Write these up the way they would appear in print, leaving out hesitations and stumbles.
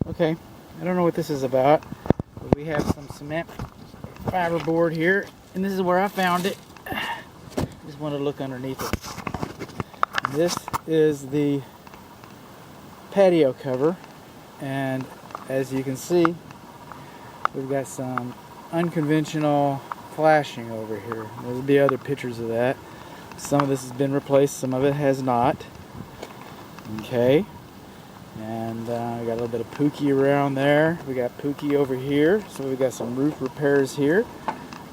Okay, I don't know what this is about, but we have some cement fiberboard here, and this is where I found it. Just want to look underneath it. This is the patio cover, and as you can see, we've got some unconventional flashing over here. There'll be other pictures of that. Some of this has been replaced, some of it has not. Okay. And we got a little bit of pookie around there. We got pookie over here. So we've got some roof repairs here.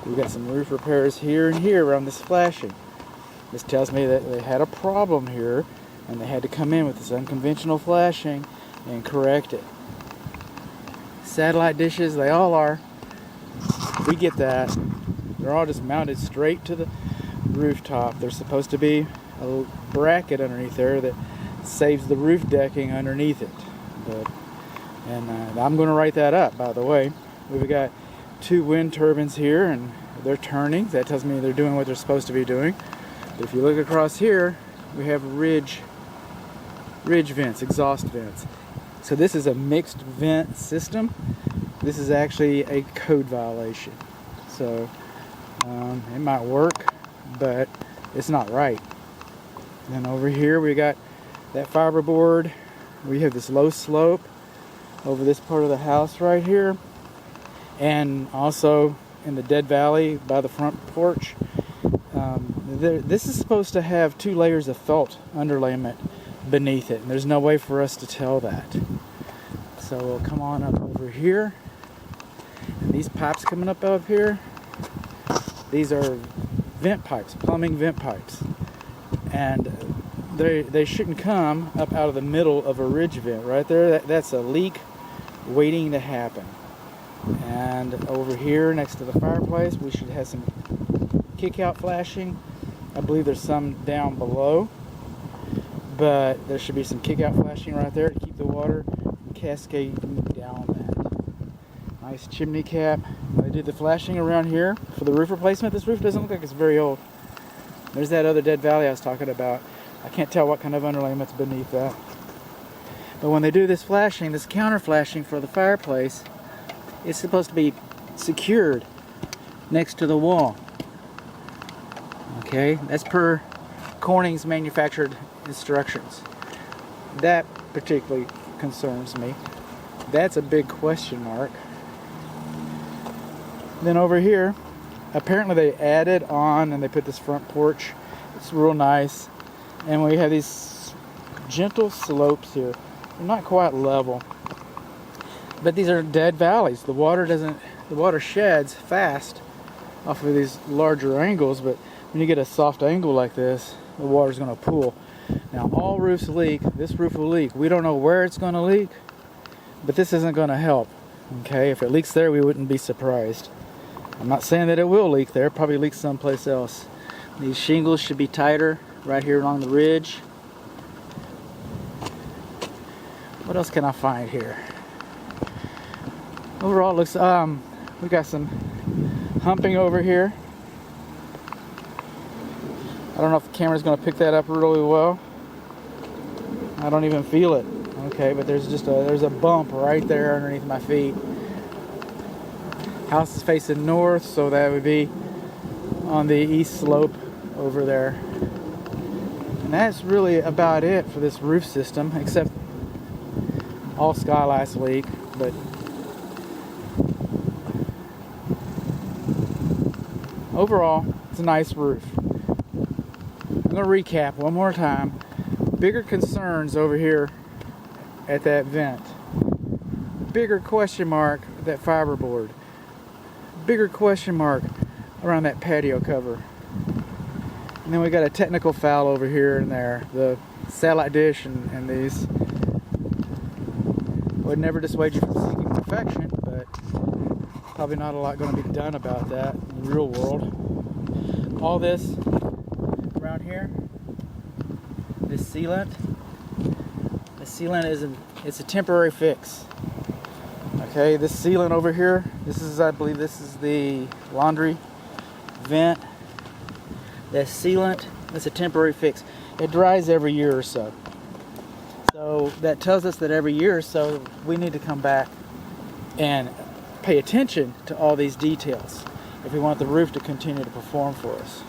We've got some roof repairs here and here around this flashing. This tells me that they had a problem here and they had to come in with this unconventional flashing and correct it. Satellite dishes, they all are. We get that. They're all just mounted straight to the rooftop. There's supposed to be a bracket underneath there that saves the roof decking underneath it. And I'm going to write that up, by the way. We've got two wind turbines here and they're turning. That tells me they're doing what they're supposed to be doing. But if you look across here, we have ridge vents, exhaust vents. So this is a mixed vent system. This is actually a code violation. So it might work, but it's not right. And over here we got that fiberboard. We have this low slope over this part of the house right here, and also in the dead valley by the front porch. This is supposed to have 2 layers of felt underlayment beneath it, and there's no way for us to tell that. So we'll come on up over here, and these pipes coming up here, these are vent pipes, plumbing vent pipes, and they shouldn't come up out of the middle of a ridge vent right there. That's a leak waiting to happen. And over here next to the fireplace, we should have some kick out flashing. I believe there's some down below, but there should be some kick out flashing right there to keep the water cascading down that. Nice chimney cap. I did the flashing around here for the roof replacement. This roof doesn't look like it's very old. There's that other dead valley I was talking about. I can't tell what kind of underlayment's beneath that. But when they do this flashing, this counter flashing for the fireplace, it's supposed to be secured next to the wall. Okay, that's per Corning's manufactured instructions. That particularly concerns me. That's a big question mark. Then over here, apparently they added on and they put this front porch. It's real nice. And we have these gentle slopes here. They're not quite level, but these are dead valleys. The water sheds fast off of these larger angles, but when you get a soft angle like this, the water's going to pool. Now all roofs leak. This roof will leak. We don't know where it's going to leak, but this isn't going to help. Okay, if it leaks there, we wouldn't be surprised. I'm not saying that it will leak there. It probably leaks someplace else. These shingles should be tighter right here along the ridge. What else can I find here? Overall it looks, we got some humping over here. I don't know if the camera's going to pick that up really well. I don't even feel it. Okay, but there's a bump right there underneath my feet. House is facing north, so that would be on the east slope over there. And that's really about it for this roof system, except all skylights leak. But overall, it's a nice roof. I'm going to recap one more time. Bigger concerns over here at that vent. Bigger question mark at that fiberboard. Bigger question mark around that patio cover. And then we got a technical foul over here and there. The satellite dish and these would never dissuade you from seeking perfection, but probably not a lot going to be done about that in the real world. All this around here, this sealant it's a temporary fix. Okay, this sealant over here, I believe this is the laundry vent. That sealant, that's a temporary fix. It dries every year or so. So that tells us that every year or so we need to come back and pay attention to all these details if we want the roof to continue to perform for us.